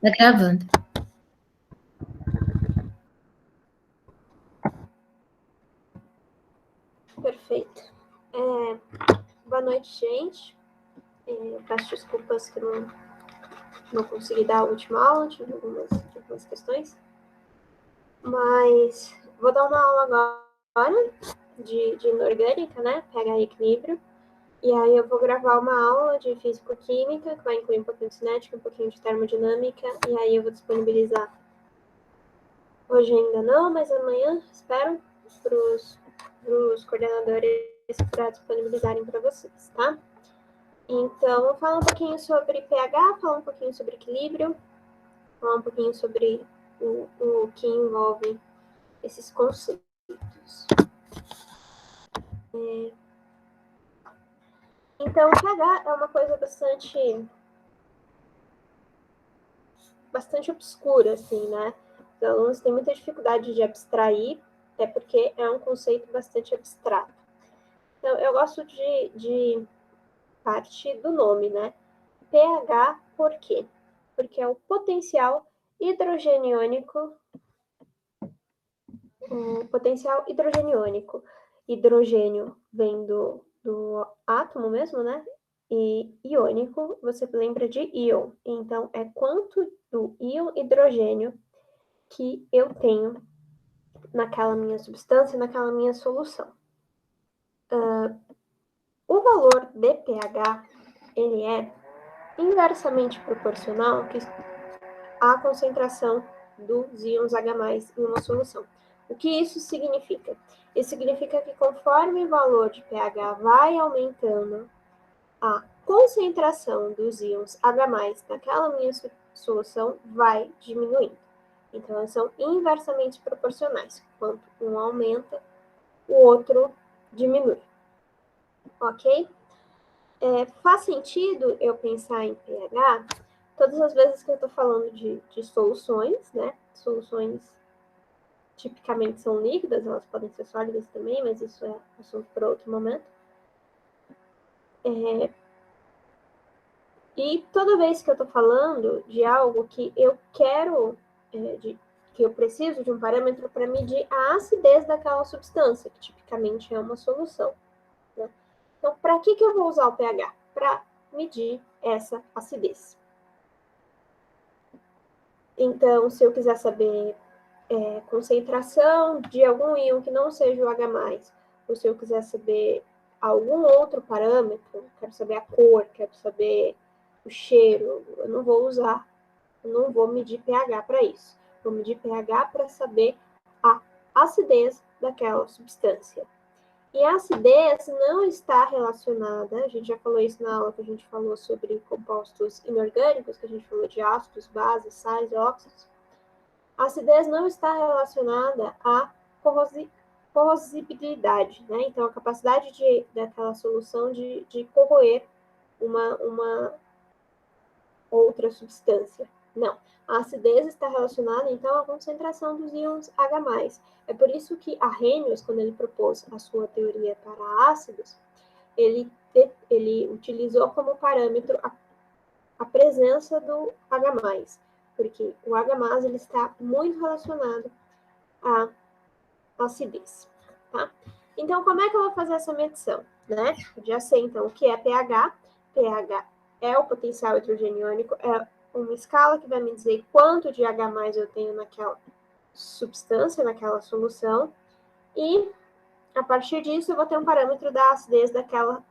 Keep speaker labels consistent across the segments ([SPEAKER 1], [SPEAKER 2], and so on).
[SPEAKER 1] Tá gravando.
[SPEAKER 2] Perfeito. Boa noite, gente. Peço desculpas que não consegui dar a última aula, tive algumas questões. Mas vou dar uma aula agora de inorgânica, né? pH e equilíbrio. E aí eu vou gravar uma aula de físico-química, que vai incluir um pouquinho de cinética, um pouquinho de termodinâmica, e aí eu vou disponibilizar. Hoje ainda não, mas amanhã, espero, para os coordenadores para disponibilizarem para vocês, tá? Então, fala um pouquinho sobre pH, fala um pouquinho sobre equilíbrio, fala um pouquinho sobre o que envolve esses conceitos. Então, pH é uma coisa bastante obscura, assim, né? Os alunos têm muita dificuldade de abstrair, até porque é um conceito bastante abstrato. Então, eu gosto de partir do nome, né? pH, por quê? Porque é o potencial hidrogeniônico. O potencial hidrogeniônico. Hidrogênio vem do átomo mesmo, né? E iônico, você lembra de íon. Então, é quanto do íon hidrogênio que eu tenho naquela minha substância, naquela minha solução. O valor de pH, ele é inversamente proporcional à concentração dos íons H+ em uma solução. O que isso significa? Isso significa que conforme o valor de pH vai aumentando, a concentração dos íons H+ naquela minha solução vai diminuindo. Então, elas são inversamente proporcionais. Quanto um aumenta, o outro diminui. Ok? Faz sentido eu pensar em pH todas as vezes que eu estou falando de soluções, né? Soluções tipicamente são líquidas, elas podem ser sólidas também, mas isso é assunto para outro momento. E toda vez que eu estou falando de algo que eu quero, que eu preciso de um parâmetro para medir a acidez daquela substância, que tipicamente é uma solução. Né? Então, para que eu vou usar o pH? Para medir essa acidez. Então, se eu quiser saber concentração de algum íon que não seja o H+, ou se eu quiser saber algum outro parâmetro, quero saber a cor, quero saber o cheiro, eu não vou medir pH para isso. Vou medir pH para saber a acidez daquela substância. E a acidez não está relacionada, a gente já falou isso na aula que a gente falou sobre compostos inorgânicos, que a gente falou de ácidos, bases, sais e óxidos. A acidez não está relacionada à corrosibilidade, né? Então, a capacidade daquela solução de corroer uma outra substância. Não. A acidez está relacionada, então, à concentração dos íons H+. É por isso que Arrhenius, quando ele propôs a sua teoria para ácidos, ele utilizou como parâmetro a presença do H+, porque o H+, ele está muito relacionado à acidez, tá? Então, como é que eu vou fazer essa medição, né? Eu já sei, então, o que é pH. pH é o potencial hidrogeniônico, é uma escala que vai me dizer quanto de H+ eu tenho naquela substância, naquela solução, e a partir disso eu vou ter um parâmetro da acidez daquela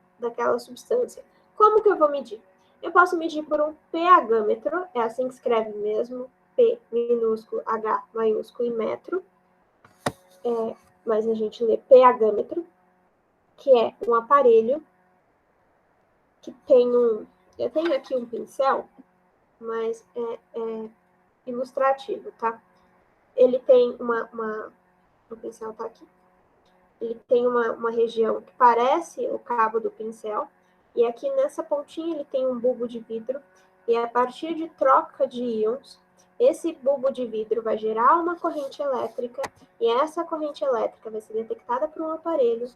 [SPEAKER 2] substância. Como que eu vou medir? Eu posso medir por um pHmetro, é assim que escreve mesmo, P minúsculo, H maiúsculo e metro, mas a gente lê pHmetro, que é um aparelho que tem eu tenho aqui um pincel, mas é ilustrativo, tá? Ele tem o pincel tá aqui. Ele tem uma região que parece o cabo do pincel, e aqui nessa pontinha ele tem um bulbo de vidro, e a partir de troca de íons, esse bulbo de vidro vai gerar uma corrente elétrica, e essa corrente elétrica vai ser detectada por um aparelho,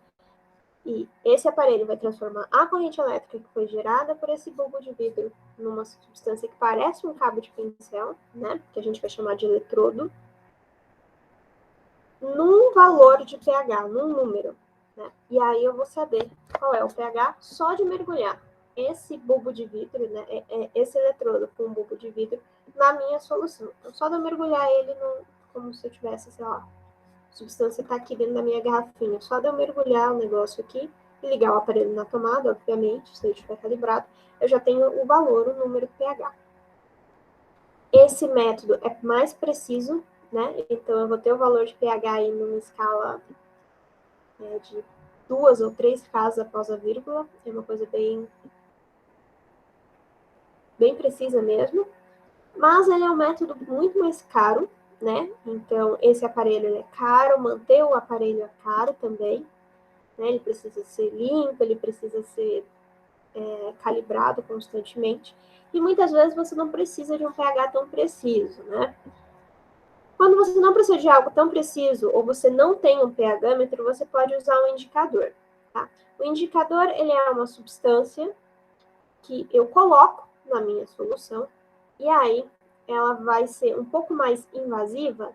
[SPEAKER 2] E esse aparelho vai transformar a corrente elétrica que foi gerada por esse bulbo de vidro numa substância que parece um cabo de pincel, né, que a gente vai chamar de eletrodo, num valor de pH, num número. Né? E aí eu vou saber qual é o pH só de mergulhar esse bulbo de vidro, né, esse eletrodo com um bulbo de vidro na minha solução. Então, só de eu mergulhar ele como se eu tivesse, sei lá, a substância está aqui dentro da minha garrafinha. Só de eu mergulhar o negócio aqui e ligar o aparelho na tomada, obviamente, se ele estiver calibrado, eu já tenho o valor, o número do pH. Esse método é mais preciso, né? Então, eu vou ter o valor de pH aí numa escala de 2 ou 3 casas após a vírgula. É uma coisa bem precisa mesmo. Mas ele é um método muito mais caro, né? Então, esse aparelho é caro, manter o aparelho é caro também. Né? Ele precisa ser limpo, ele precisa ser calibrado constantemente. E muitas vezes você não precisa de um pH tão preciso, né? Quando você não precisa de algo tão preciso ou você não tem um pHmetro, você pode usar um indicador. Tá? O indicador ele é uma substância que eu coloco na minha solução e aí ela vai ser um pouco mais invasiva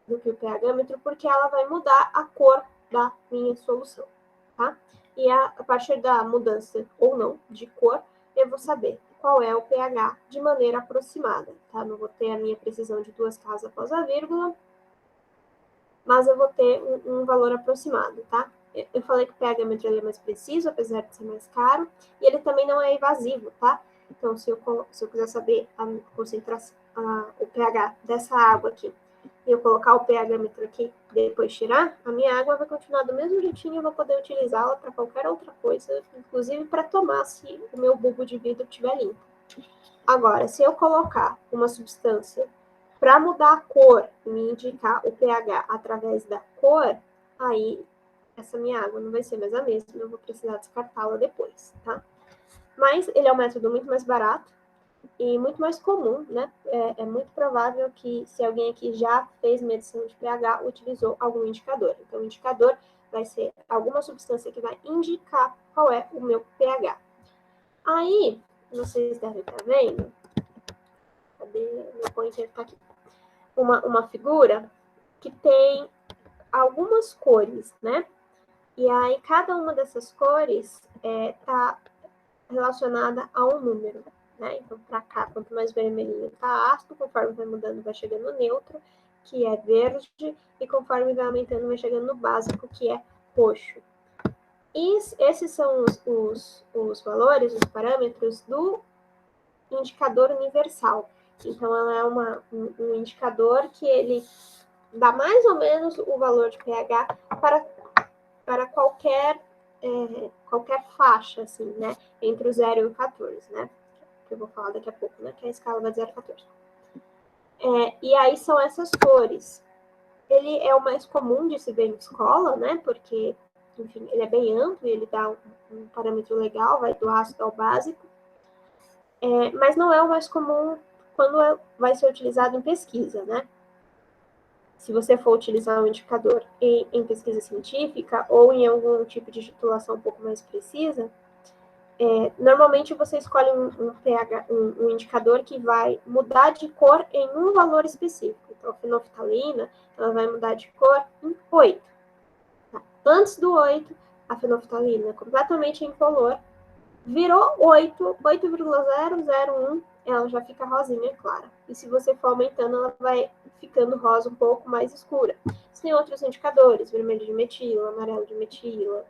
[SPEAKER 2] do que o pHmetro porque ela vai mudar a cor da minha solução. Tá? E a partir da mudança ou não de cor, eu vou saber qual é o pH de maneira aproximada. Tá? Não vou ter a minha precisão de 2 casas após a vírgula, mas eu vou ter um valor aproximado, tá? Eu falei que o pHmetro é mais preciso, apesar de ser mais caro, e ele também não é invasivo, tá? Então, se eu quiser saber a concentração, o pH dessa água aqui, e eu colocar o pHmetro aqui, depois tirar, a minha água vai continuar do mesmo jeitinho, eu vou poder utilizá-la para qualquer outra coisa, inclusive para tomar se o meu bulbo de vidro estiver limpo. Agora, se eu colocar uma substância para mudar a cor, me indicar o pH através da cor, aí essa minha água não vai ser mais a mesma, eu vou precisar descartá-la depois, tá? Mas ele é um método muito mais barato e muito mais comum, né? É muito provável que se alguém aqui já fez medição de pH, utilizou algum indicador. Então, o indicador vai ser alguma substância que vai indicar qual é o meu pH. Aí, vocês devem estar vendo, cadê? Meu pointer está aqui. Uma figura que tem algumas cores, né? E aí, cada uma dessas cores está relacionada a um número, né? Então, para cá, quanto mais vermelhinho está ácido, conforme vai mudando, vai chegando no neutro, que é verde, e conforme vai aumentando, vai chegando no básico, que é roxo. E esses são os valores, os parâmetros do indicador universal. Então, ela é um indicador que ele dá mais ou menos o valor de pH para qualquer faixa, assim, né? Entre o 0 e o 14, né? Que eu vou falar daqui a pouco, né? Que a escala vai de 0 a 14. E aí são essas cores. Ele é o mais comum de se ver em escola, né? Porque, enfim, ele é bem amplo, ele dá um parâmetro legal, vai do ácido ao básico. Mas não é o mais comum quando vai ser utilizado em pesquisa, né? Se você for utilizar um indicador em pesquisa científica ou em algum tipo de titulação um pouco mais precisa, normalmente você escolhe um indicador que vai mudar de cor em um valor específico. Então, a fenolftalina, ela vai mudar de cor em 8. Tá? Antes do 8, a fenolftalina é completamente incolor, virou 8,001, ela já fica rosinha clara. E se você for aumentando, ela vai ficando rosa um pouco mais escura. Tem outros indicadores, vermelho de metila, amarelo de metila,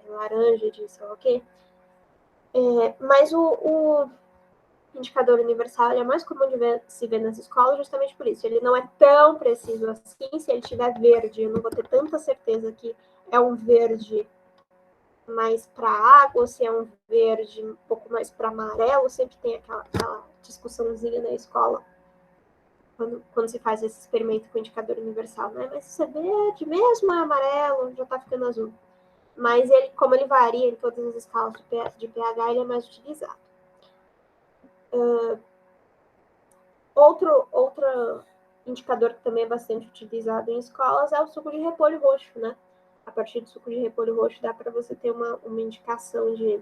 [SPEAKER 2] laranja de sei lá o quê. Mas o indicador universal é mais comum de se ver nas escolas justamente por isso. Ele não é tão preciso assim. Se ele tiver verde, eu não vou ter tanta certeza que é um verde mais para água, ou se é um verde um pouco mais para amarelo. Sempre tem aquela discussãozinha na escola quando se faz esse experimento com o indicador universal, né? Mas se é verde mesmo, é amarelo, já está ficando azul. Mas ele, como ele varia em todas as escalas de pH, ele é mais utilizado. Outro indicador que também é bastante utilizado em escolas é o suco de repolho roxo, né? a partir do suco de repolho roxo, dá para você ter uma indicação de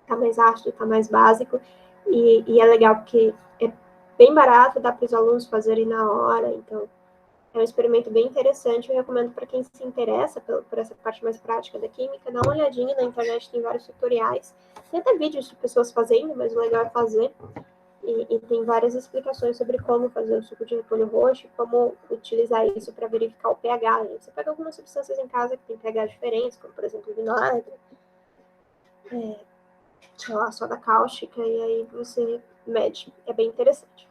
[SPEAKER 2] tá mais ácido, tá mais básico, e é legal porque é bem barato, dá para os alunos fazerem na hora, então é um experimento bem interessante, eu recomendo para quem se interessa por essa parte mais prática da química, dá uma olhadinha na internet, tem vários tutoriais, tem até vídeos de pessoas fazendo, mas o legal é fazer, e tem várias explicações sobre como fazer o suco de repolho roxo, como utilizar isso para verificar o pH. Você pega algumas substâncias em casa que tem pH diferentes, como por exemplo vinagre, sei lá, soda cáustica, e aí você mede. É bem interessante.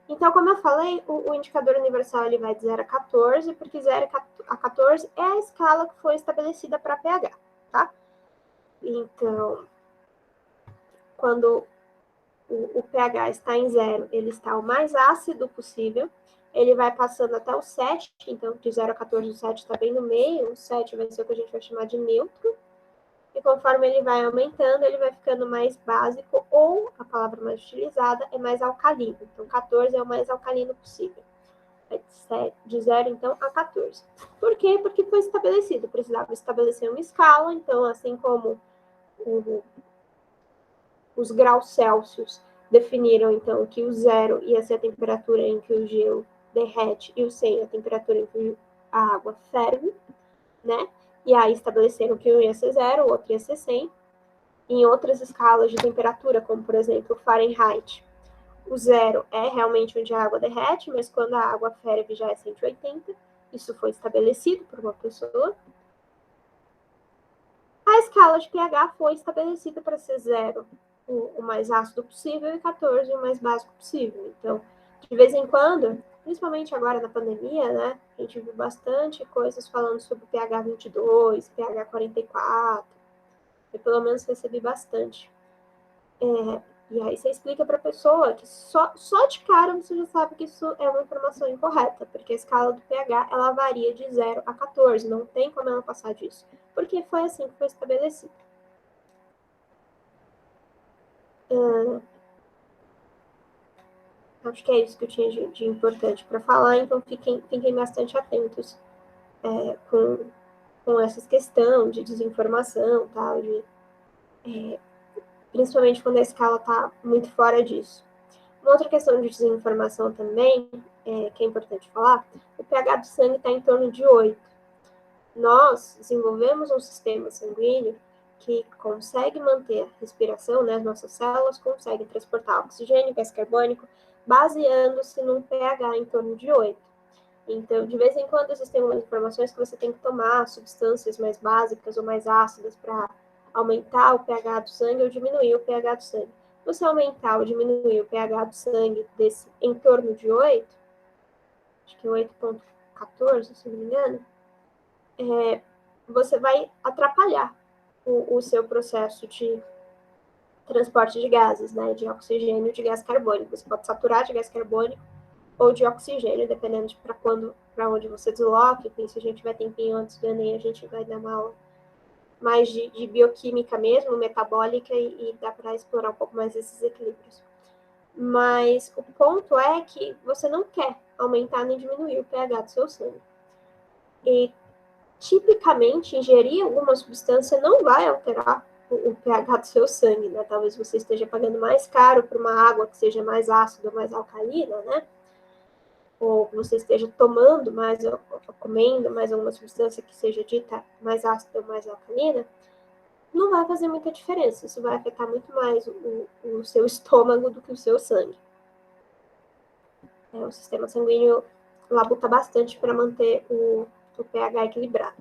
[SPEAKER 2] Então, como eu falei, o indicador universal ele vai de 0 a 14, porque 0 a 14 é a escala que foi estabelecida para pH, tá? Então, quando o pH está em 0, ele está o mais ácido possível, ele vai passando até o 7, então de 0 a 14, o 7 está bem no meio, o 7 vai ser o que a gente vai chamar de neutro, e conforme ele vai aumentando, ele vai ficando mais básico, ou a palavra mais utilizada é mais alcalino. Então, 14 é o mais alcalino possível. De 0, então, a 14. Por quê? Porque foi estabelecido. Precisava estabelecer uma escala, então, assim como os graus Celsius definiram, então, que o 0 ia ser a temperatura em que o gelo derrete e o 100 a temperatura em que a água ferve, né? E aí estabeleceram que um ia ser 0, o outro ia ser 100. Em outras escalas de temperatura, como, por exemplo, Fahrenheit, o 0 é realmente onde a água derrete, mas quando a água ferve já é 180. Isso foi estabelecido por uma pessoa. A escala de pH foi estabelecida para ser 0, o mais ácido possível, e 14, o mais básico possível. Então, de vez em quando, principalmente agora na pandemia, né, a gente viu bastante coisas falando sobre pH 22, pH 44. Eu, pelo menos, recebi bastante. E aí você explica para a pessoa que só de cara você já sabe que isso é uma informação incorreta, porque a escala do pH ela varia de 0 a 14, não tem como ela passar disso, porque foi assim que foi estabelecido. Acho que é isso que eu tinha de importante para falar, então fiquem bastante atentos com essa questão de desinformação, tal, principalmente quando a escala está muito fora disso. Uma outra questão de desinformação também, que é importante falar, o pH do sangue está em torno de 8. Nós desenvolvemos um sistema sanguíneo que consegue manter a respiração, né? As nossas células conseguem transportar oxigênio, gás carbônico, baseando-se num pH em torno de 8. Então, de vez em quando existem umas informações que você tem que tomar substâncias mais básicas ou mais ácidas para aumentar o pH do sangue ou diminuir o pH do sangue. Se você aumentar ou diminuir o pH do sangue desse em torno de 8, acho que 8,14, se não me engano, você vai atrapalhar o seu processo de transporte de gases, né, de oxigênio e de gás carbônico. Você pode saturar de gás carbônico ou de oxigênio, dependendo de para onde você desloque. Enfim, se a gente tiver tempinho antes do Enem, a gente vai dar uma aula mais de bioquímica mesmo, metabólica, e dá para explorar um pouco mais esses equilíbrios. Mas o ponto é que você não quer aumentar nem diminuir o pH do seu sangue. E, tipicamente, ingerir alguma substância não vai alterar o pH do seu sangue, né? Talvez você esteja pagando mais caro por uma água que seja mais ácida ou mais alcalina, né? Ou você esteja tomando mais, ou comendo mais alguma substância que seja dita mais ácida ou mais alcalina, não vai fazer muita diferença. Isso vai afetar muito mais o seu estômago do que o seu sangue. O sistema sanguíneo labuta bastante para manter o pH equilibrado.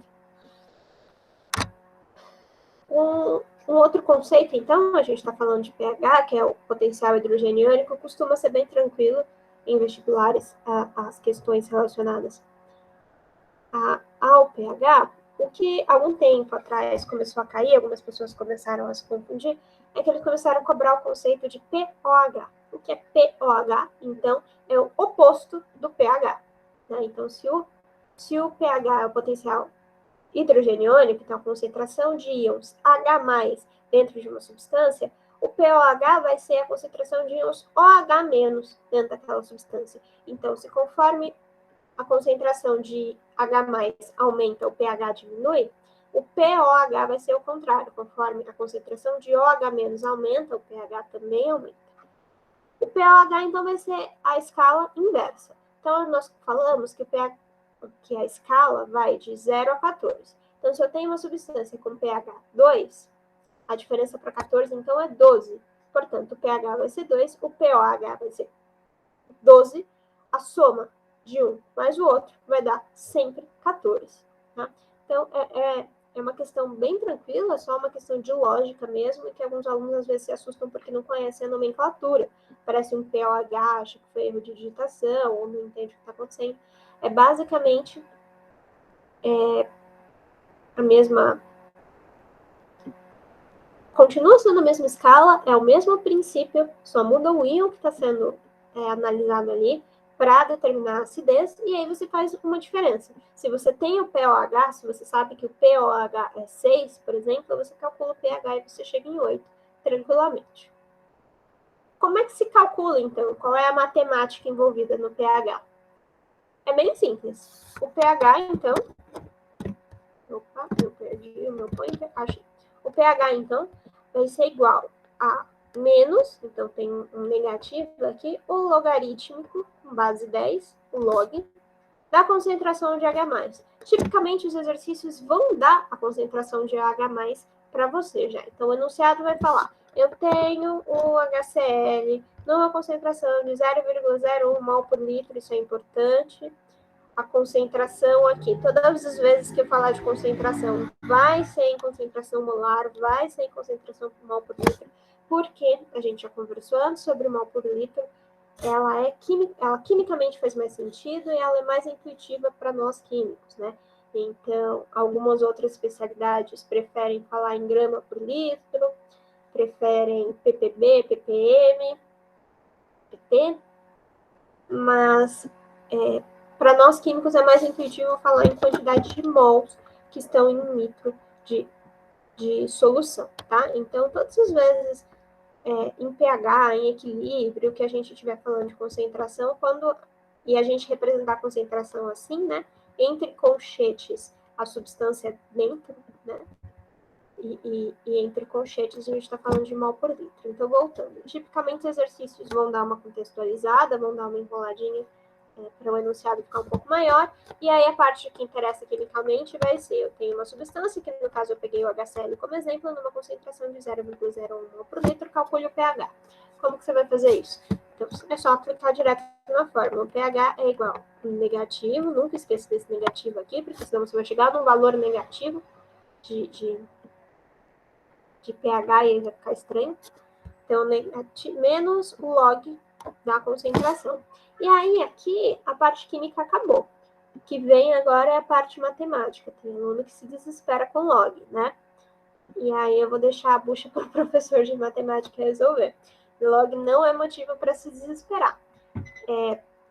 [SPEAKER 2] Um outro conceito, então, a gente está falando de pH, que é o potencial hidrogeniônico, costuma ser bem tranquilo em vestibulares as questões relacionadas ao pH. O que algum tempo atrás começou a cair, algumas pessoas começaram a se confundir, é que eles começaram a cobrar o conceito de pOH. O que é pOH? Então, é o oposto do pH. Né? Então, se o pH é o potencial hidrogeniônico, então a concentração de íons H+, dentro de uma substância, o pOH vai ser a concentração de íons OH- dentro daquela substância. Então, se conforme a concentração de H+ aumenta, o pH diminui, o pOH vai ser o contrário. Conforme a concentração de OH- aumenta, o pH também aumenta. O pOH, então, vai ser a escala inversa. Então, nós falamos que a escala vai de 0 a 14. Então, se eu tenho uma substância com pH 2, a diferença para 14, então, é 12. Portanto, o pH vai ser 2, o pOH vai ser 12. A soma de um mais o outro vai dar sempre 14. Tá? Então, é uma questão bem tranquila, só uma questão de lógica mesmo, e que alguns alunos às vezes se assustam porque não conhecem a nomenclatura. Parece um pOH, acha que foi erro de digitação, ou não entende o que está acontecendo. É basicamente a mesma... Continua sendo a mesma escala, é o mesmo princípio, só muda o íon que está sendo analisado ali para determinar a acidez, e aí você faz uma diferença. Se você tem o pOH, se você sabe que o pOH é 6, por exemplo, você calcula o pH e você chega em 8, tranquilamente. Como é que se calcula, então? Qual é a matemática envolvida no pH? É bem simples. O pH, então... Opa, eu perdi o meu pointer. Achei. O pH, então, vai ser igual a menos, então tem um negativo aqui, o logarítmico, com base 10, o log, da concentração de H+. Tipicamente, os exercícios vão dar a concentração de H+ para você já. Então, o enunciado vai falar, eu tenho o HCl numa concentração de 0,01 mol por litro, isso é importante. A concentração aqui, todas as vezes que eu falar de concentração, vai ser em concentração molar, vai ser em concentração por mol por litro, porque a gente já conversou antes sobre mol por litro, ela quimicamente faz mais sentido e ela é mais intuitiva para nós químicos, né? Então, algumas outras especialidades preferem falar em grama por litro, preferem ppb, ppm, pp, mas para nós químicos é mais intuitivo falar em quantidade de mols que estão em um litro de solução, tá? Então, todas as vezes em pH, em equilíbrio, que a gente estiver falando de concentração, e a gente representar a concentração assim, né? Entre colchetes, a substância dentro, né? E entre colchetes a gente está falando de mol por litro. Então, voltando. Tipicamente, os exercícios vão dar uma contextualizada, vão dar uma enroladinha para o enunciado ficar um pouco maior, e aí a parte que interessa quimicamente vai ser, eu tenho uma substância, que no caso eu peguei o HCl como exemplo, numa concentração de 0,01 mol por litro, calcule o pH. Como que você vai fazer isso? Então, é só aplicar direto na fórmula. O pH é igual a negativo, nunca esqueça desse negativo aqui, porque senão você vai chegar num valor negativo de pH e aí vai ficar estranho. Então, menos o log da concentração. E aí, aqui, a parte química acabou. O que vem agora é a parte matemática. Tem aluno que se desespera com log, né? E aí eu vou deixar a bucha para o professor de matemática resolver. Log não é motivo para se desesperar.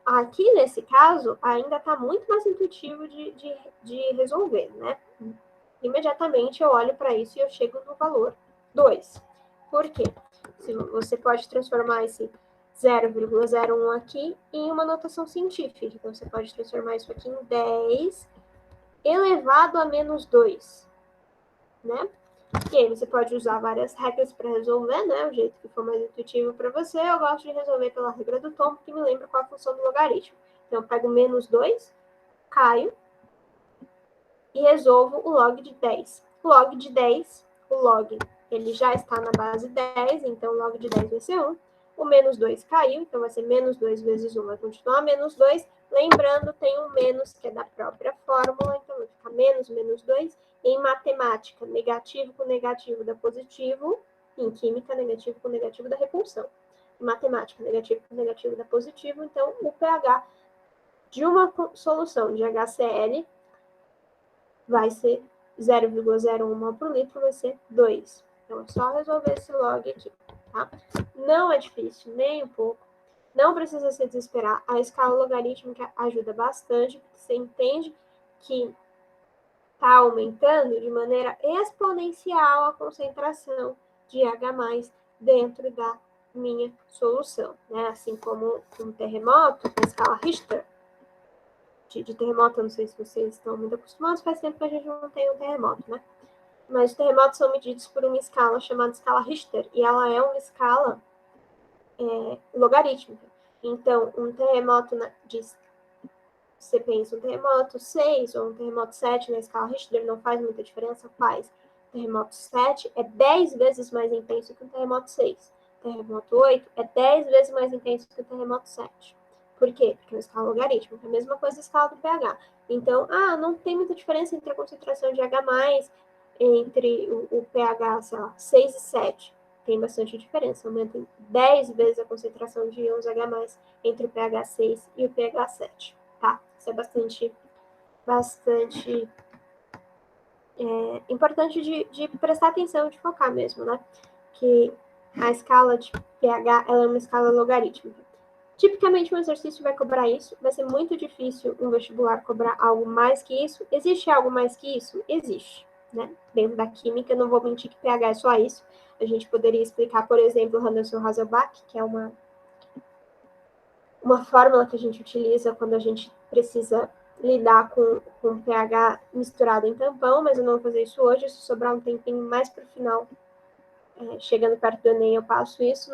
[SPEAKER 2] Aqui, nesse caso, ainda está muito mais intuitivo de resolver, né? Imediatamente eu olho para isso e eu chego no valor 2. Por quê? Você pode transformar esse 0,01 aqui em uma notação científica. Então, você pode transformar isso aqui em 10 elevado a menos 2, né? E aí você pode usar várias regras para resolver, né? O jeito que for mais intuitivo para você. Eu gosto de resolver pela regra do tom, porque me lembra qual a função do logaritmo. Então, eu pego menos 2, caio e resolvo o log de 10. O log de 10, o log, ele já está na base 10, então o log de 10 vai ser 1. O menos 2 caiu, então vai ser menos 2 vezes 1, vai continuar menos 2. Lembrando, tem um menos que é da própria fórmula, então vai ficar menos 2. Em matemática, negativo com negativo dá positivo. Em química, negativo com negativo dá repulsão. Em matemática, negativo com negativo dá positivo. Então, o pH de uma solução de HCl vai ser 0,01 mol por litro, vai ser 2. Então, é só resolver esse log aqui, tá? Não é difícil, nem um pouco. Não precisa se desesperar. A escala logarítmica ajuda bastante, porque você entende que está aumentando de maneira exponencial a concentração de H+ dentro da minha solução, né? Assim como um terremoto, a escala Richter, de terremoto, eu não sei se vocês estão muito acostumados, faz tempo que a gente não tem um terremoto, né? Mas os terremotos são medidos por uma escala chamada escala Richter, e ela é uma escala logarítmica. Então, um terremoto você pensa, um terremoto 6 ou um terremoto 7 na escala Richter não faz muita diferença? Faz. O terremoto 7 é 10 vezes mais intenso que um terremoto 6. O terremoto 8 é 10 vezes mais intenso que o terremoto 7. Por quê? Porque é uma escala logarítmica. É a mesma coisa a escala do pH. Então, não tem muita diferença entre a concentração de H+, entre o pH, sei lá, 6 e 7. Tem bastante diferença. Aumenta em 10 vezes a concentração de íons H+, entre o pH 6 e o pH 7. Tá? Isso é bastante importante de prestar atenção, de focar mesmo, né? Que a escala de pH ela é uma escala logarítmica. Tipicamente, um exercício vai cobrar isso. Vai ser muito difícil um vestibular cobrar algo mais que isso. Existe algo mais que isso? Existe. Né? Dentro da química, não vou mentir que pH é só isso. A gente poderia explicar, por exemplo, o Henderson-Hasselbalch, que é uma fórmula que a gente utiliza quando a gente precisa lidar com pH misturado em tampão, mas eu não vou fazer isso hoje. Se sobrar um tempinho mais para o final, chegando perto do Enem, eu passo isso.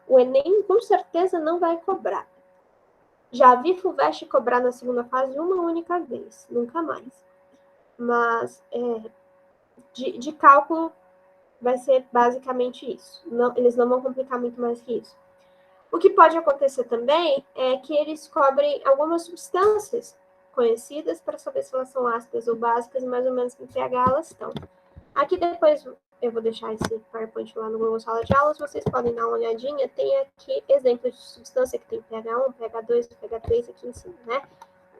[SPEAKER 2] O Enem, com certeza, não vai cobrar. Já vi FUVEST cobrar na segunda fase uma única vez, nunca mais. Mas de cálculo vai ser basicamente isso. Eles não vão complicar muito mais que isso. O que pode acontecer também é que eles cobrem algumas substâncias conhecidas para saber se elas são ácidas ou básicas e mais ou menos em que pH elas estão. Aqui depois eu vou deixar esse PowerPoint lá no Google Sala de Aulas, vocês podem dar uma olhadinha. Tem aqui exemplos de substância que tem pH 1, pH 2, pH 3 aqui em cima, né?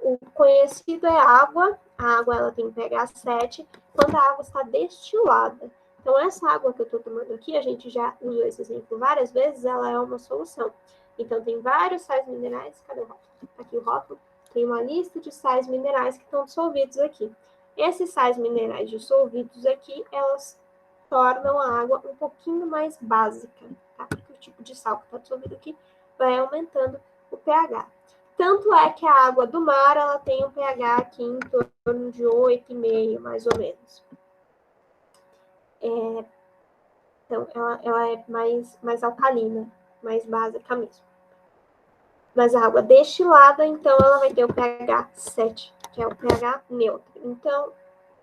[SPEAKER 2] O conhecido é a água ela tem pH 7, quando a água está destilada. Então, essa água que eu estou tomando aqui, a gente já usou esse exemplo várias vezes, ela é uma solução. Então, tem vários sais minerais, cadê o rótulo? Aqui o rótulo, tem uma lista de sais minerais que estão dissolvidos aqui. Esses sais minerais dissolvidos aqui, elas tornam a água um pouquinho mais básica, tá? Porque o tipo de sal que está dissolvido aqui vai aumentando o pH. Tanto é que a água do mar, ela tem um pH aqui em torno de 8,5, mais ou menos. Então, ela é mais alcalina, mais básica mesmo. Mas a água destilada, então, ela vai ter o pH 7, que é o pH neutro. Então,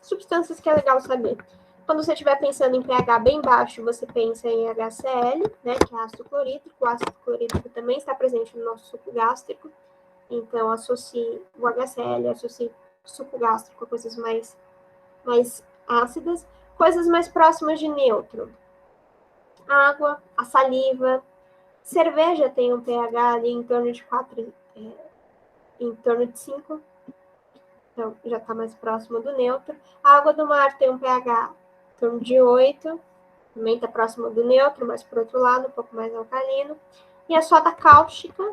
[SPEAKER 2] substâncias que é legal saber. Quando você estiver pensando em pH bem baixo, você pensa em HCl, né, que é ácido clorídrico. O ácido clorídrico também está presente no nosso suco gástrico. Então, associe o HCl, associe suco gástrico a coisas mais ácidas. Coisas mais próximas de neutro. Água, a saliva. Cerveja tem um pH ali em torno de 4, em torno de 5. Então, já está mais próximo do neutro. A água do mar tem um pH em torno de 8. Também está próximo do neutro, mas por outro lado, um pouco mais alcalino. E a soda cáustica,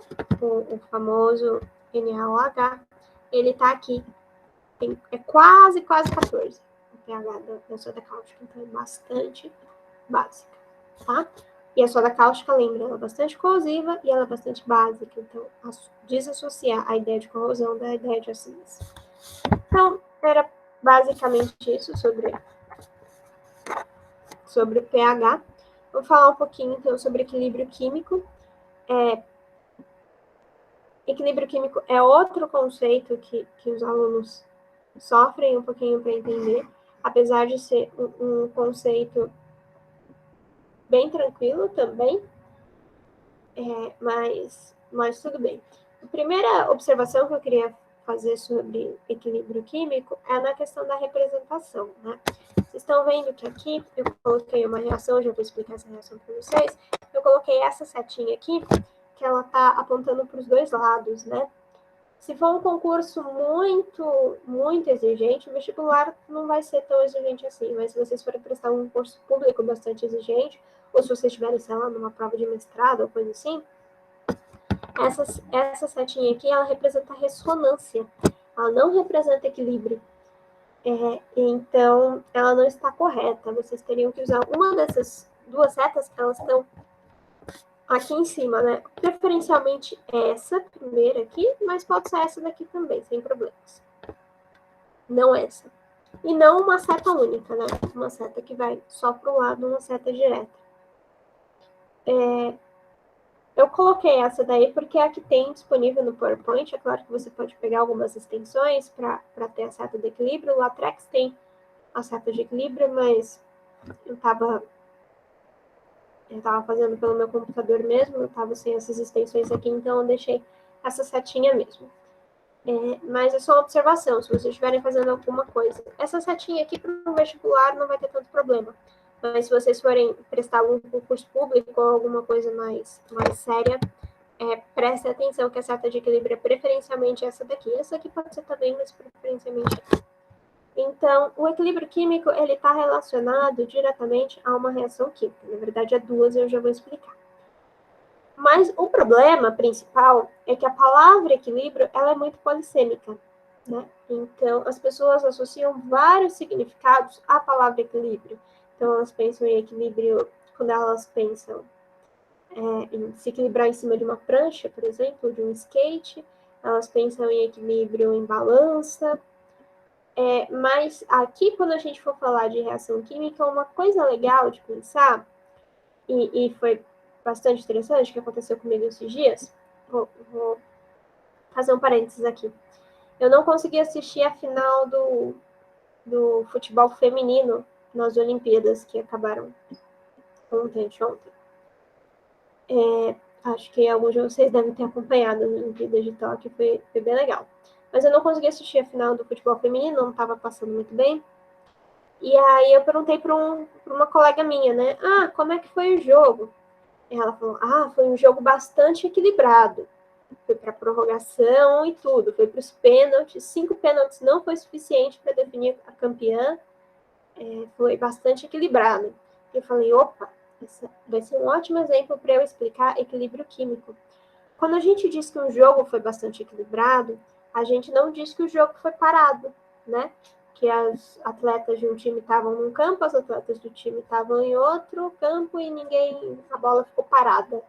[SPEAKER 2] o famoso NaOH, ele está aqui. É quase 14 o pH da soda cáustica. Então, é bastante básica, tá? E a soda cáustica, lembra, ela é bastante corrosiva e ela é bastante básica. Então, desassociar a ideia de corrosão da ideia de acidez. Então, era basicamente isso sobre o pH. Vou falar um pouquinho, então, sobre equilíbrio químico. Equilíbrio químico é outro conceito que os alunos sofrem um pouquinho para entender, apesar de ser um conceito bem tranquilo também, mas tudo bem. A primeira observação que eu queria fazer sobre equilíbrio químico é na questão da representação, né? Vocês estão vendo que aqui eu coloquei uma reação, já vou explicar essa reação para vocês. Eu coloquei essa setinha aqui, que ela está apontando para os dois lados, né? Se for um concurso muito exigente, o vestibular não vai ser tão exigente assim, mas se vocês forem prestar um concurso público bastante exigente, ou se vocês estiverem, sei lá, numa prova de mestrado ou coisa assim, essa setinha aqui, ela representa ressonância, ela não representa equilíbrio. Então, ela não está correta. Vocês teriam que usar uma dessas duas setas que elas estão aqui em cima, né? Preferencialmente essa primeira aqui, mas pode ser essa daqui também, sem problemas. Não essa. E não uma seta única, né? Uma seta que vai só para o lado, uma seta direta. Eu coloquei essa daí porque é a que tem disponível no PowerPoint. É claro que você pode pegar algumas extensões para ter a seta de equilíbrio. O Latrex tem a seta de equilíbrio, mas eu estava fazendo pelo meu computador mesmo, eu estava sem essas extensões aqui, então eu deixei essa setinha mesmo. Mas é só uma observação, se vocês estiverem fazendo alguma coisa. Essa setinha aqui para o vestibular não vai ter tanto problema. Mas se vocês forem prestar algum concurso público ou alguma coisa mais séria, preste atenção que a seta de equilíbrio é preferencialmente essa daqui. Essa aqui pode ser também, mas preferencialmente essa. Então, o equilíbrio químico, ele está relacionado diretamente a uma reação química. Na verdade, é duas, eu já vou explicar. Mas o problema principal é que a palavra equilíbrio, ela é muito polissêmica, né? Então, as pessoas associam vários significados à palavra equilíbrio. Então, elas pensam em equilíbrio quando elas pensam em se equilibrar em cima de uma prancha, por exemplo, de um skate. Elas pensam em equilíbrio em balança. Mas aqui, quando a gente for falar de reação química, uma coisa legal de pensar, e foi bastante interessante, que aconteceu comigo esses dias, vou fazer um parênteses aqui. Eu não consegui assistir a final do futebol feminino nas Olimpíadas, que acabaram ontem. Acho que alguns de vocês devem ter acompanhado as Olimpíadas de Tóquio, foi bem legal. Mas eu não consegui assistir a final do futebol feminino, não estava passando muito bem. E aí eu perguntei para uma colega minha, né? Como é que foi o jogo? E ela falou, foi um jogo bastante equilibrado. Foi para prorrogação e tudo. Foi para os pênaltis. 5 pênaltis não foi suficiente para definir a campeã. Foi bastante equilibrado. Eu falei, opa, esse vai ser um ótimo exemplo para eu explicar equilíbrio químico. Quando a gente diz que um jogo foi bastante equilibrado, a gente não diz que o jogo foi parado, né? Que as atletas de um time estavam num campo, as atletas do time estavam em outro campo e a bola ficou parada.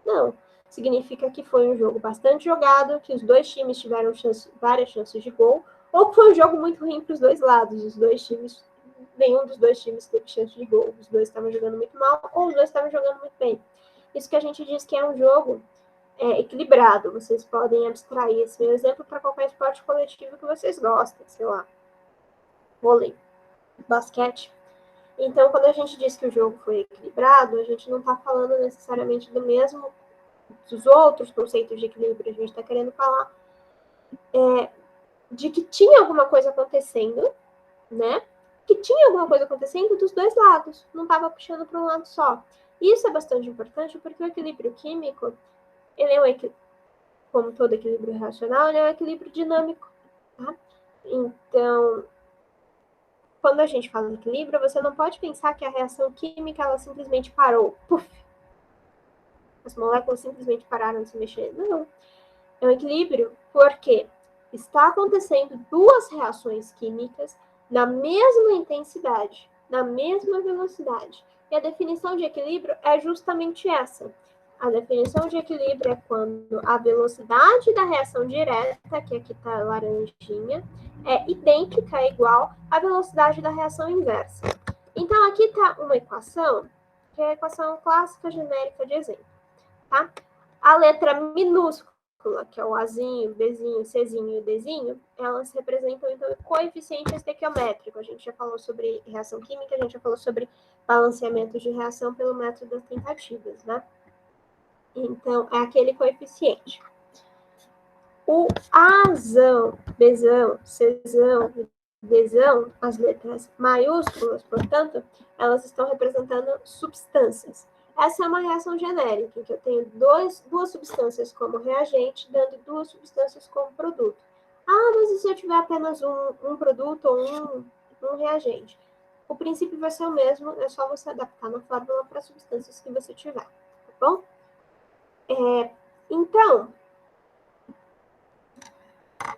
[SPEAKER 2] Não, significa que foi um jogo bastante jogado, que os dois times tiveram várias chances de gol, ou que foi um jogo muito ruim para os dois lados. Nenhum dos dois times teve chance de gol. Os dois estavam jogando muito mal, ou os dois estavam jogando muito bem. Isso que a gente diz que é um jogo equilibrado. Vocês podem abstrair esse meu exemplo para qualquer esporte coletivo que vocês gostem, sei lá, vôlei, basquete. Então, quando a gente diz que o jogo foi equilibrado, a gente não está falando necessariamente dos outros conceitos de equilíbrio. A gente está querendo falar de que tinha alguma coisa acontecendo, né? Que tinha alguma coisa acontecendo dos dois lados, não estava puxando para um lado só. E isso é bastante importante porque o equilíbrio químico, ele é como todo equilíbrio racional, ele é um equilíbrio dinâmico, tá? Então, quando a gente fala em equilíbrio, você não pode pensar que a reação química, ela simplesmente parou. Puf! As moléculas simplesmente pararam de se mexer. Não. É um equilíbrio porque está acontecendo duas reações químicas na mesma intensidade, na mesma velocidade. E a definição de equilíbrio é justamente essa. A definição de equilíbrio é quando a velocidade da reação direta, que aqui está laranjinha, é idêntica, é igual à velocidade da reação inversa. Então, aqui está uma equação, que é a equação clássica genérica de exemplo. Tá? A letra minúscula, que é o Azinho, Bzinho, Czinho e Dzinho, elas representam, então, o coeficiente estequiométrico. A gente já falou sobre reação química, a gente já falou sobre balanceamento de reação pelo método das tentativas, né? Então, é aquele coeficiente. O Azão, Bzão, Czão, Dzão, as letras maiúsculas, portanto, elas estão representando substâncias. Essa é uma reação genérica, em que eu tenho duas substâncias como reagente, dando duas substâncias como produto. Mas e se eu tiver apenas um produto ou um reagente? O princípio vai ser o mesmo, é só você adaptar na fórmula para as substâncias que você tiver, tá bom? Então,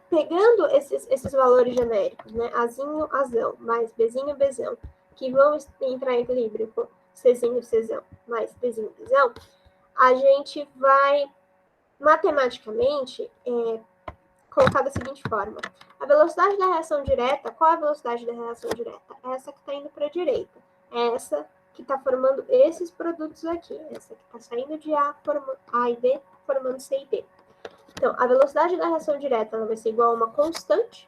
[SPEAKER 2] pegando esses valores genéricos, né, Azinho, Azão, mais Bzinho, Bzão, que vão entrar em equilíbrio com Czinho, Czão, mais Bzinho, Bzão, a gente vai, matematicamente, colocar da seguinte forma. A velocidade da reação direta, qual é a velocidade da reação direta? Essa que está indo para a direita. Essa que está formando esses produtos aqui. Essa que está saindo de A e B, formando C e D. Então, a velocidade da reação direta ela vai ser igual a uma constante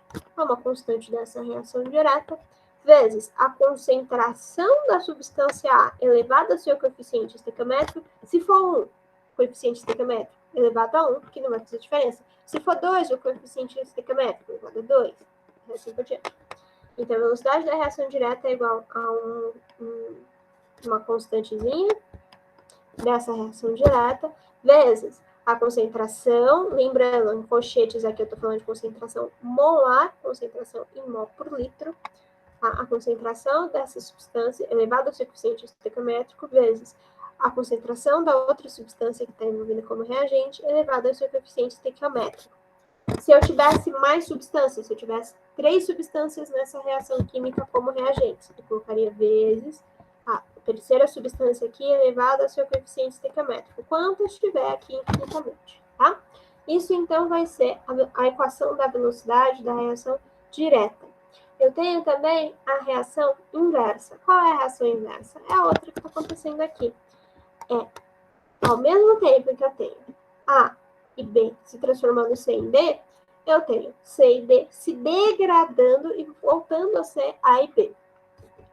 [SPEAKER 2] dessa reação direta, vezes a concentração da substância A elevado ao seu coeficiente estequiométrico, se for 1, coeficiente estequiométrico elevado a 1, que não vai fazer diferença. Se for 2, o coeficiente estequiométrico elevado a 2, e assim por diante. Então, a velocidade da reação direta é igual a uma constantezinha dessa reação direta, vezes a concentração, lembrando, em colchetes aqui eu estou falando de concentração molar, concentração em mol por litro, a concentração dessa substância elevada ao seu coeficiente estequiométrico, vezes a concentração da outra substância que está envolvida como reagente, elevada ao seu coeficiente estequiométrico. Se eu tivesse mais substâncias, se eu tivesse 3 substâncias nessa reação química como reagentes, eu colocaria vezes a terceira substância aqui elevada ao seu coeficiente estequiométrico, quantas tiver aqui infinitamente, tá? Isso, então, vai ser a equação da velocidade da reação direta. Eu tenho também a reação inversa. Qual é a reação inversa? É a outra que está acontecendo aqui. Ao mesmo tempo que eu tenho A e B se transformando em C em D, eu tenho C e D se degradando e voltando a ser A e B.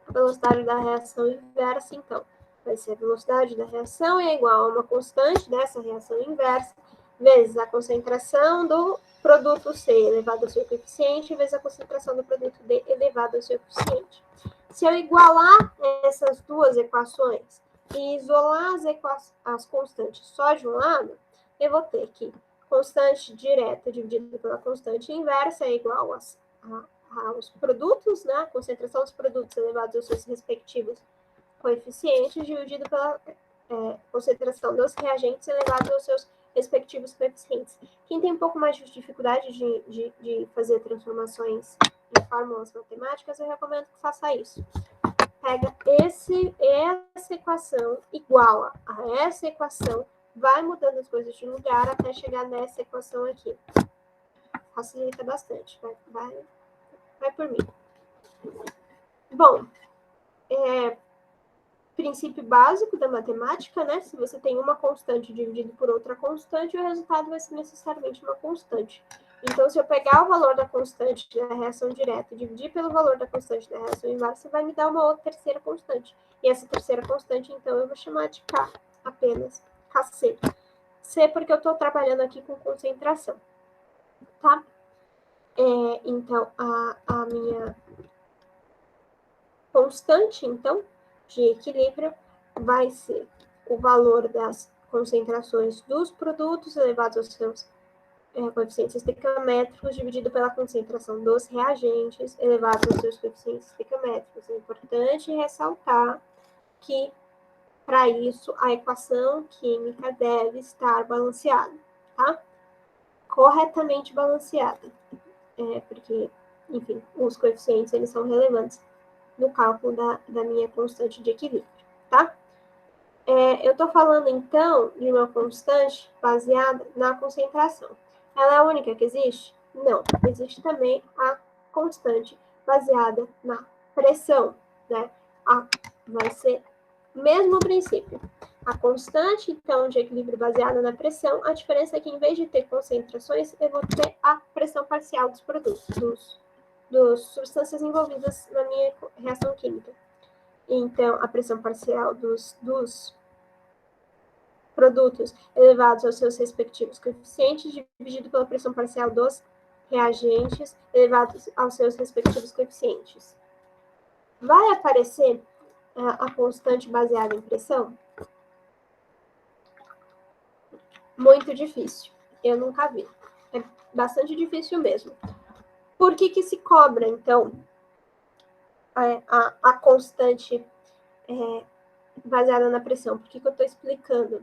[SPEAKER 2] A velocidade da reação inversa, então, vai ser a velocidade da reação é igual a uma constante dessa reação inversa, vezes a concentração do produto C elevado ao seu coeficiente, vezes a concentração do produto D elevado ao seu coeficiente. Se eu igualar essas duas equações e isolar as constantes só de um lado, eu vou ter que constante direta dividida pela constante inversa é igual aos produtos, né? A concentração dos produtos elevados aos seus respectivos coeficientes, dividido pela concentração dos reagentes elevados aos seus respectivos coeficientes. Quem tem um pouco mais de dificuldade de fazer transformações em fórmulas matemáticas, eu recomendo que faça isso. Pega essa equação, iguala a essa equação, vai mudando as coisas de lugar até chegar nessa equação aqui. Facilita bastante, vai por mim. Bom, princípio básico da matemática, né? Se você tem uma constante dividido por outra constante, o resultado vai ser necessariamente uma constante. Então, se eu pegar o valor da constante da reação direta e dividir pelo valor da constante da reação inversa, vai me dar uma outra terceira constante. E essa terceira constante, então, eu vou chamar de K, apenas Kc. C porque eu estou trabalhando aqui com concentração, tá? Então, a minha constante, então, de equilíbrio vai ser o valor das concentrações dos produtos elevados aos seus coeficientes estequiométricos dividido pela concentração dos reagentes elevados aos seus coeficientes estequiométricos. É importante ressaltar que, para isso, a equação química deve estar balanceada, tá? Corretamente balanceada. Porque, enfim, os coeficientes eles são relevantes no cálculo da minha constante de equilíbrio, tá? Eu estou falando, então, de uma constante baseada na concentração. Ela é a única que existe? Não. Existe também a constante baseada na pressão, né? Vai ser o mesmo princípio. A constante, então, de equilíbrio baseada na pressão, a diferença é que, em vez de ter concentrações, eu vou ter a pressão parcial dos produtos, das substâncias envolvidas na minha reação química. Então, a pressão parcial dos produtos elevados aos seus respectivos coeficientes, dividido pela pressão parcial dos reagentes elevados aos seus respectivos coeficientes. Vai aparecer a constante baseada em pressão? Muito difícil. Eu nunca vi. É bastante difícil mesmo. Por que se cobra, então, a constante baseada na pressão? Por que eu estou explicando?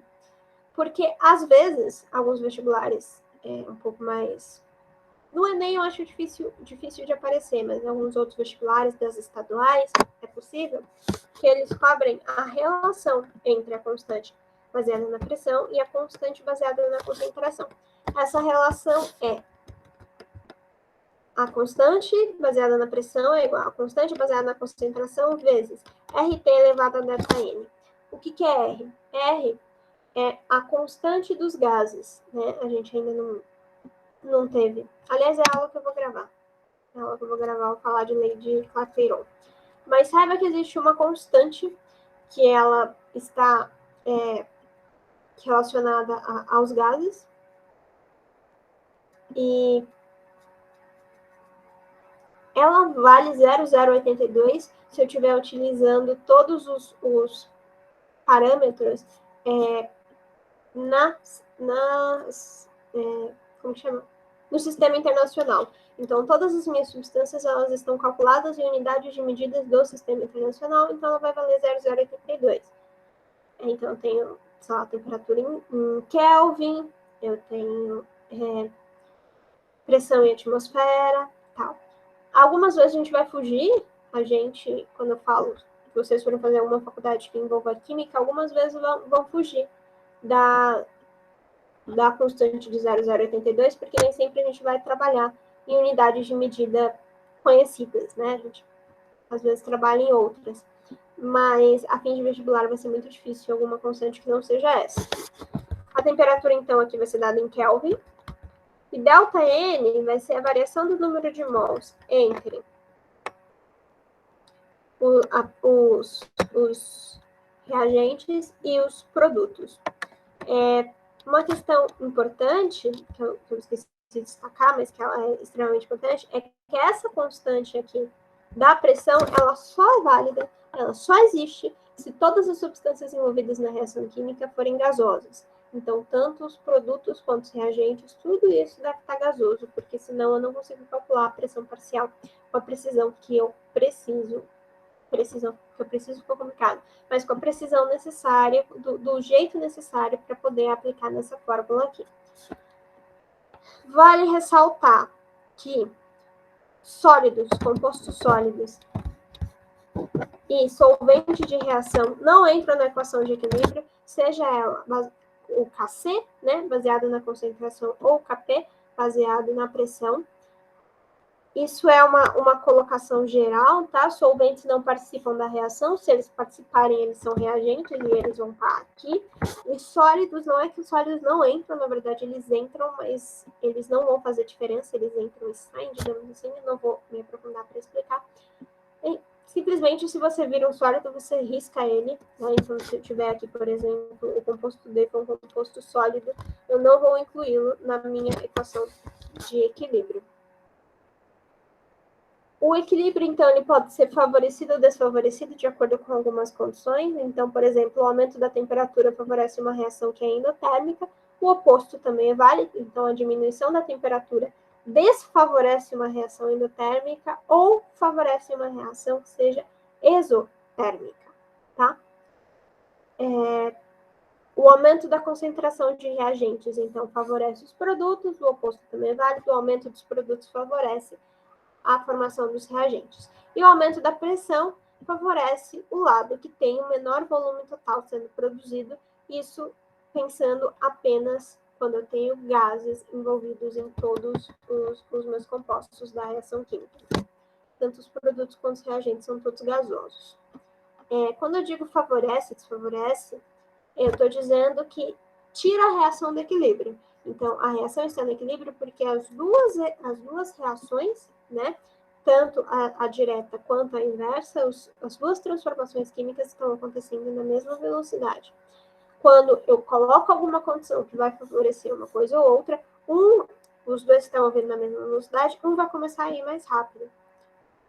[SPEAKER 2] Porque, às vezes, alguns vestibulares um pouco mais... No Enem eu acho difícil de aparecer, mas em alguns outros vestibulares das estaduais é possível que eles cobrem a relação entre a constante baseada na pressão e a constante baseada na concentração. Essa relação é a constante baseada na pressão é igual a constante baseada na concentração vezes RT elevado a ΔN. O que é R? R é a constante dos gases, né? A gente ainda não teve. Aliás, é a aula que eu vou gravar. É a aula que eu vou gravar, eu vou falar de lei de Clapeyron. Mas saiba que existe uma constante que ela está relacionada aos gases. E ela vale 0,082 se eu estiver utilizando todos os parâmetros como chama? No sistema internacional. Então, todas as minhas substâncias elas estão calculadas em unidades de medidas do sistema internacional, então ela vai valer 0,082. Então, eu tenho, sei lá, temperatura em Kelvin, eu tenho pressão em atmosfera, tal. Algumas vezes a gente vai fugir, quando eu falo que vocês forem fazer alguma faculdade que envolva química, algumas vezes vão fugir da constante de 0,082, porque nem sempre a gente vai trabalhar em unidades de medida conhecidas, né? A gente às vezes trabalha em outras. Mas a fim de vestibular vai ser muito difícil alguma constante que não seja essa. A temperatura, então, aqui vai ser dada em Kelvin. E ΔN vai ser a variação do número de mols entre os reagentes e os produtos. Uma questão importante, que eu esqueci de destacar, mas que ela é extremamente importante, é que essa constante aqui da pressão, ela só é válida, ela só existe se todas as substâncias envolvidas na reação química forem gasosas. Então, tanto os produtos quanto os reagentes, tudo isso deve estar gasoso, porque senão eu não consigo calcular a pressão parcial com a precisão que eu preciso. Ficou complicado, mas com a precisão necessária, do jeito necessário para poder aplicar nessa fórmula aqui. Vale ressaltar que sólidos, compostos sólidos e solvente de reação não entram na equação de equilíbrio, seja ela o Kc, né, baseado na concentração, ou o Kp, baseado na pressão. Isso é uma colocação geral, tá? Solventes não participam da reação, se eles participarem, eles são reagentes e eles vão estar aqui. E sólidos, não é que os sólidos não entram, na verdade eles entram, mas eles não vão fazer diferença, eles entram e saem, digamos assim, eu não vou me aprofundar para explicar. E, simplesmente, se você vira um sólido, você risca ele, né? Então, se eu tiver aqui, por exemplo, o composto D for um composto sólido, eu não vou incluí-lo na minha equação de equilíbrio. O equilíbrio, então, ele pode ser favorecido ou desfavorecido de acordo com algumas condições. Então, por exemplo, o aumento da temperatura favorece uma reação que é endotérmica. O oposto também é válido. Então, a diminuição da temperatura desfavorece uma reação endotérmica ou favorece uma reação que seja exotérmica, tá? O aumento da concentração de reagentes, então, favorece os produtos. O oposto também é válido. O aumento dos produtos favorece a formação dos reagentes. E o aumento da pressão favorece o lado que tem o menor volume total sendo produzido, isso pensando apenas quando eu tenho gases envolvidos em todos os meus compostos da reação química. Tanto os produtos quanto os reagentes são todos gasosos. Quando eu digo favorece, desfavorece, eu estou dizendo que tira a reação do equilíbrio. Então, a reação está no equilíbrio porque as duas reações, né, tanto a direta quanto a inversa, as duas transformações químicas estão acontecendo na mesma velocidade. Quando eu coloco alguma condição que vai favorecer uma coisa ou outra, os dois estão vindo na mesma velocidade, um vai começar a ir mais rápido,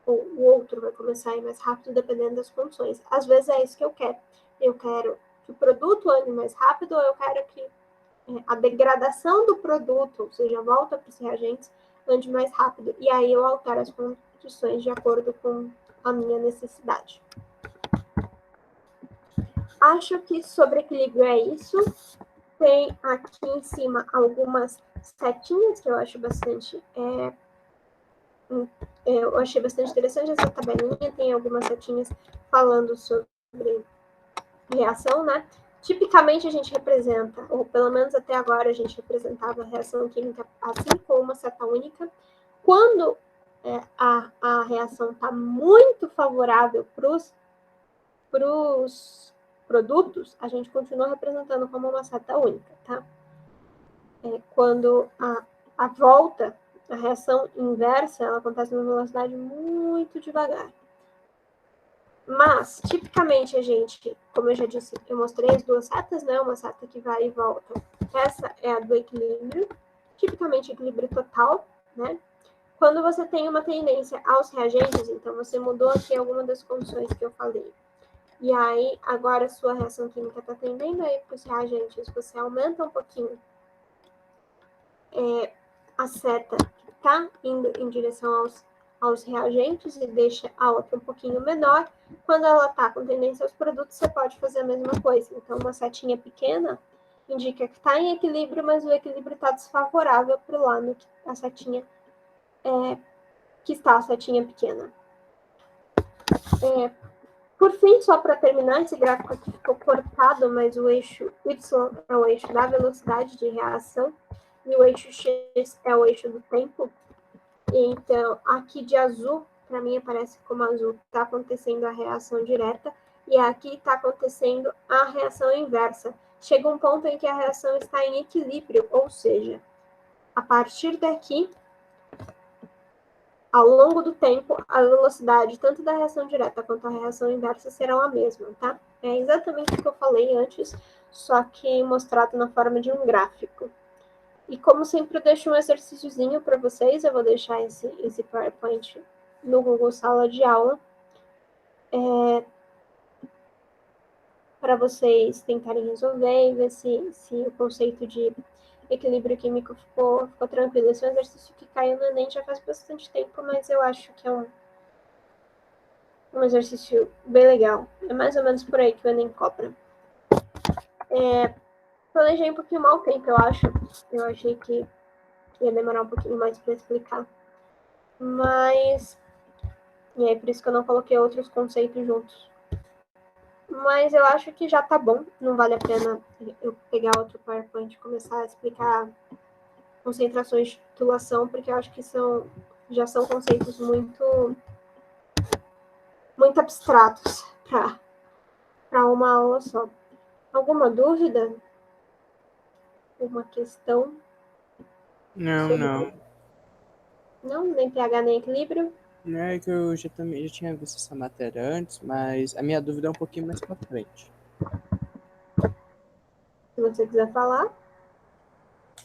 [SPEAKER 2] ou o outro vai começar a ir mais rápido, dependendo das condições. Às vezes é isso que eu quero. Eu quero que o produto ande mais rápido, ou eu quero que a degradação do produto, ou seja, a volta para os reagentes, ande mais rápido. E aí eu altero as condições de acordo com a minha necessidade. Acho que sobre equilíbrio é isso. Tem aqui em cima algumas setinhas que eu acho bastante... eu achei bastante interessante essa tabelinha. Tem algumas setinhas falando sobre reação, né? Tipicamente a gente representa, ou pelo menos até agora a gente representava a reação química assim, com uma seta única. Quando a reação está muito favorável para os produtos, a gente continua representando como uma seta única, tá? Quando a volta, a reação inversa, ela acontece numa velocidade muito devagar. Mas, tipicamente, a gente, como eu já disse, eu mostrei as duas setas, né? Uma seta que vai e volta. Essa é a do equilíbrio, tipicamente equilíbrio total, né? Quando você tem uma tendência aos reagentes, então você mudou aqui alguma das condições que eu falei. E aí, agora a sua reação química está tendendo aí para os reagentes, você aumenta um pouquinho a seta que está indo em direção aos reagentes e deixa a outra um pouquinho menor. Quando ela está com tendência aos produtos, você pode fazer a mesma coisa. Então, uma setinha pequena indica que está em equilíbrio, mas o equilíbrio está desfavorável para o lado que a setinha que está a setinha pequena. Por fim, só para terminar, esse gráfico aqui ficou cortado, mas o eixo Y é o eixo da velocidade de reação e o eixo X é o eixo do tempo. Então, aqui de azul, para mim aparece como azul, está acontecendo a reação direta, e aqui está acontecendo a reação inversa. Chega um ponto em que a reação está em equilíbrio, ou seja, a partir daqui, ao longo do tempo, a velocidade tanto da reação direta quanto a reação inversa serão a mesma, tá? É exatamente o que eu falei antes, só que mostrado na forma de um gráfico. E como sempre, eu deixo um exercíciozinho para vocês. Eu vou deixar esse PowerPoint no Google Sala de Aula. Para vocês tentarem resolver e ver se o conceito de equilíbrio químico ficou tranquilo. Esse é um exercício que caiu no Enem já faz bastante tempo, mas eu acho que é um exercício bem legal. É mais ou menos por aí que o Enem cobra. Planejei um pouquinho mal o tempo, eu acho. Eu achei que ia demorar um pouquinho mais para explicar. Mas... E é por isso que eu não coloquei outros conceitos juntos. Mas eu acho que já tá bom. Não vale a pena eu pegar outro PowerPoint e começar a explicar concentrações de titulação, porque eu acho que já são conceitos muito abstratos para uma aula só. Alguma dúvida? Uma questão?
[SPEAKER 3] Não.
[SPEAKER 2] Não? Nem pH, nem equilíbrio?
[SPEAKER 3] Não é que eu já tinha visto essa matéria antes, mas a minha dúvida é um pouquinho mais pra frente.
[SPEAKER 2] Se você quiser falar.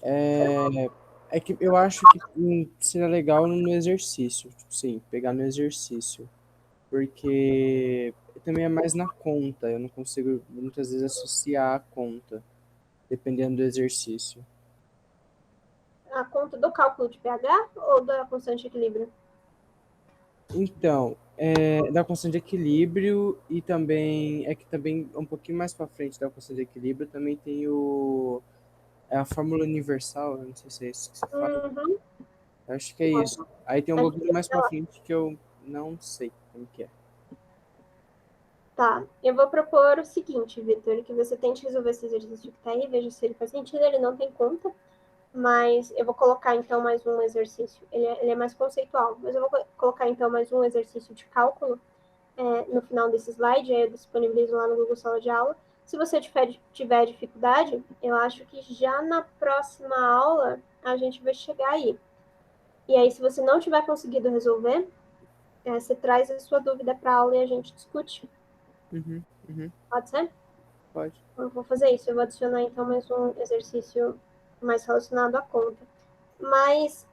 [SPEAKER 3] É que eu acho que seria legal no exercício, tipo, sim, pegar no exercício. Porque também é mais na conta, eu não consigo muitas vezes associar a conta, dependendo do exercício.
[SPEAKER 2] A conta do cálculo de pH ou da constante de equilíbrio?
[SPEAKER 3] Então, da constante de equilíbrio e também, é que também um pouquinho mais para frente da constante de equilíbrio também tem a fórmula universal, eu não sei se é isso que você fala.
[SPEAKER 2] Uhum.
[SPEAKER 3] Eu acho que é isso. Aí tem um pouquinho mais para frente que eu não sei como que é.
[SPEAKER 2] Tá, eu vou propor o seguinte, Vitor, que você tente resolver esse exercício que tá aí, veja se ele faz sentido, ele não tem conta, mas eu vou colocar então mais um exercício, ele é mais conceitual, mas eu vou colocar então mais um exercício de cálculo no final desse slide, aí eu disponibilizo lá no Google Sala de Aula. Se você tiver dificuldade, eu acho que já na próxima aula a gente vai chegar aí. E aí, se você não tiver conseguido resolver, você traz a sua dúvida para a aula e a gente discute.
[SPEAKER 3] Uhum.
[SPEAKER 2] Pode ser?
[SPEAKER 3] Pode.
[SPEAKER 2] Eu vou fazer isso. Eu vou adicionar, então, mais um exercício mais relacionado à conta. Mas,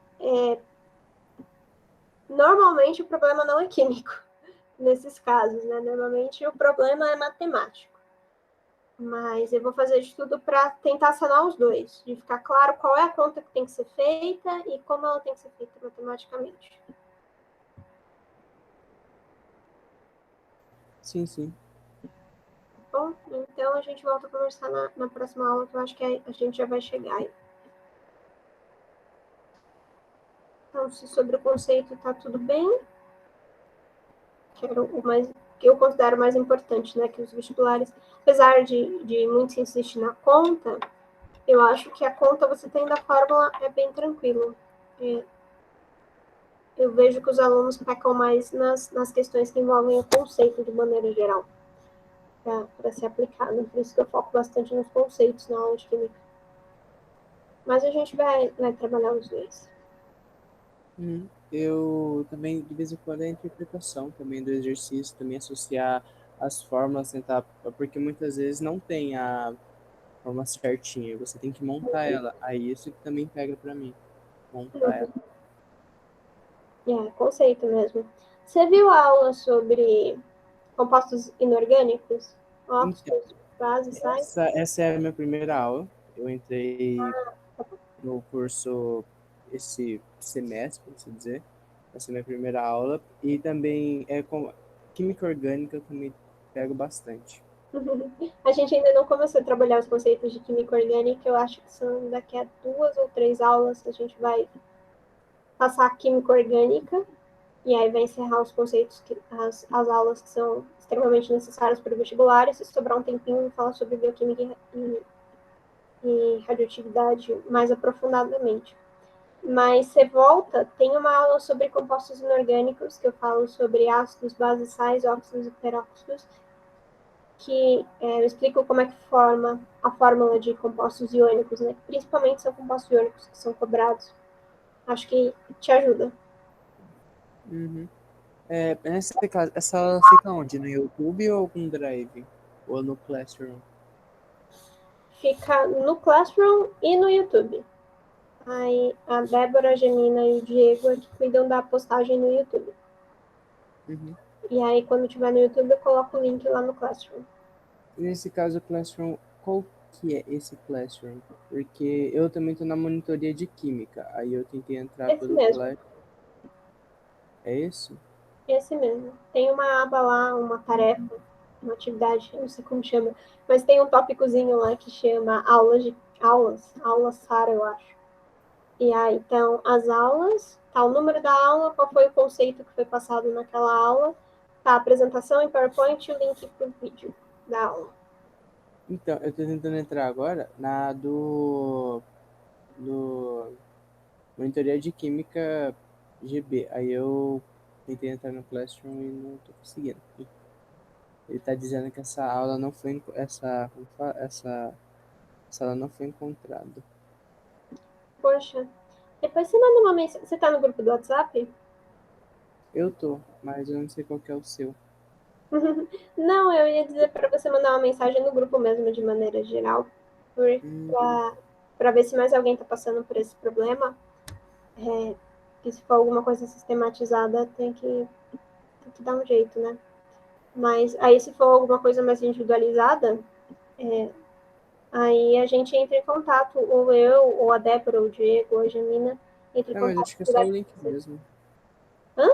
[SPEAKER 2] normalmente, o problema não é químico, nesses casos, né? Normalmente, o problema é matemático. Mas eu vou fazer de tudo para tentar sanar os dois, de ficar claro qual é a conta que tem que ser feita e como ela tem que ser feita matematicamente.
[SPEAKER 3] Sim.
[SPEAKER 2] Bom, então a gente volta a conversar na próxima aula, que eu acho que a gente já vai chegar aí. Então, se sobre o conceito está tudo bem, quero o mais que eu considero mais importante, né? Que os vestibulares, apesar de muito se insistir na conta, eu acho que a conta você tem da fórmula é bem tranquilo. Eu vejo que os alunos pecam mais nas questões que envolvem o conceito de maneira geral, para ser aplicado. Por isso que eu foco bastante nos conceitos na aula de química. Mas a gente vai trabalhar os dois.
[SPEAKER 3] Eu também, de vez em quando, a interpretação também do exercício, também associar as fórmulas, tentar, porque muitas vezes não tem a forma certinha, você tem que montar ela. Aí isso que também pega para mim, montar ela.
[SPEAKER 2] Conceito mesmo. Você viu a aula sobre compostos inorgânicos?
[SPEAKER 3] Então,
[SPEAKER 2] Óxidos, bases, sais?
[SPEAKER 3] essa é a minha primeira aula. Eu entrei no curso esse semestre, por assim dizer. Essa é a minha primeira aula. E também química orgânica eu também pego bastante.
[SPEAKER 2] A gente ainda não começou a trabalhar os conceitos de química orgânica. Eu acho que são daqui a 2 ou 3 aulas que a gente vai passar a química orgânica. E aí vai encerrar os conceitos, as aulas que são extremamente necessárias para o vestibular. E se sobrar um tempinho, falar sobre bioquímica e radioatividade mais aprofundadamente. Mas você volta, tem uma aula sobre compostos inorgânicos, que eu falo sobre ácidos, bases, sais, óxidos e peróxidos, que eu explico como é que forma a fórmula de compostos iônicos, né? Principalmente são compostos iônicos que são cobrados. Acho que te ajuda.
[SPEAKER 3] Essa aula fica onde? No YouTube ou com Drive? Ou no Classroom?
[SPEAKER 2] Fica no Classroom e no YouTube. Aí a Débora, a Gemina e o Diego é que cuidam da postagem no YouTube. E aí, quando tiver no YouTube, eu coloco o link lá no Classroom.
[SPEAKER 3] Nesse caso, o Classroom, qual que é esse Classroom? Porque eu também estou na monitoria de química, aí eu tentei entrar
[SPEAKER 2] Esse
[SPEAKER 3] pelo
[SPEAKER 2] mesmo.
[SPEAKER 3] Classroom. É isso?
[SPEAKER 2] Esse mesmo. Tem uma aba lá, uma tarefa, uma atividade, não sei como chama, mas tem um tópicozinho lá que chama aulas Sara, eu acho. E aí, então, as aulas, tá o número da aula, qual foi o conceito que foi passado naquela aula, tá a apresentação em PowerPoint e o link pro vídeo da aula.
[SPEAKER 3] Então, eu estou tentando entrar agora na do monitoria de química GB. Aí eu tentei entrar no Classroom e não estou conseguindo. Ele está dizendo que essa aula não foi essa aula não foi encontrada.
[SPEAKER 2] Poxa, depois você manda uma mensagem. Você tá no grupo do WhatsApp?
[SPEAKER 3] Eu tô, mas eu não sei qual que é o seu.
[SPEAKER 2] Não, eu ia dizer para você mandar uma mensagem no grupo mesmo, de maneira geral, para ver se mais alguém está passando por esse problema. Que se for alguma coisa sistematizada, tem que dar um jeito, né? Mas aí, se for alguma coisa mais individualizada, aí a gente entra em contato, ou eu, ou a Débora, ou o Diego, ou a Janina, entra em
[SPEAKER 3] Não, mas
[SPEAKER 2] contato
[SPEAKER 3] acho que é só o
[SPEAKER 2] direto
[SPEAKER 3] link
[SPEAKER 2] com você.
[SPEAKER 3] mesmo.
[SPEAKER 2] Hã?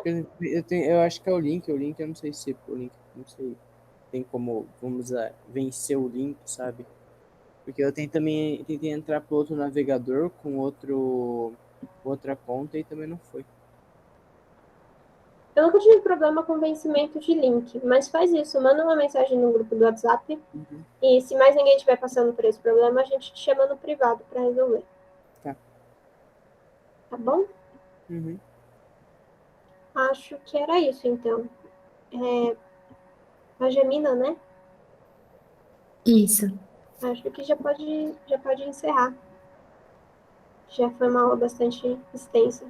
[SPEAKER 3] Eu acho que é o link eu não sei se o link, não sei, tem como, vamos dizer, vencer o link, sabe? Porque eu tentei entrar pro outro navegador com outra conta e também não foi.
[SPEAKER 2] Eu nunca tive problema com vencimento de link, mas faz isso, manda uma mensagem no grupo do WhatsApp. E se mais ninguém estiver passando por esse problema, a gente te chama no privado para resolver.
[SPEAKER 3] Tá.
[SPEAKER 2] Tá bom? Acho que era isso, então. A Gemina, né?
[SPEAKER 1] Isso.
[SPEAKER 2] Acho que já pode encerrar. Já foi uma aula bastante extensa.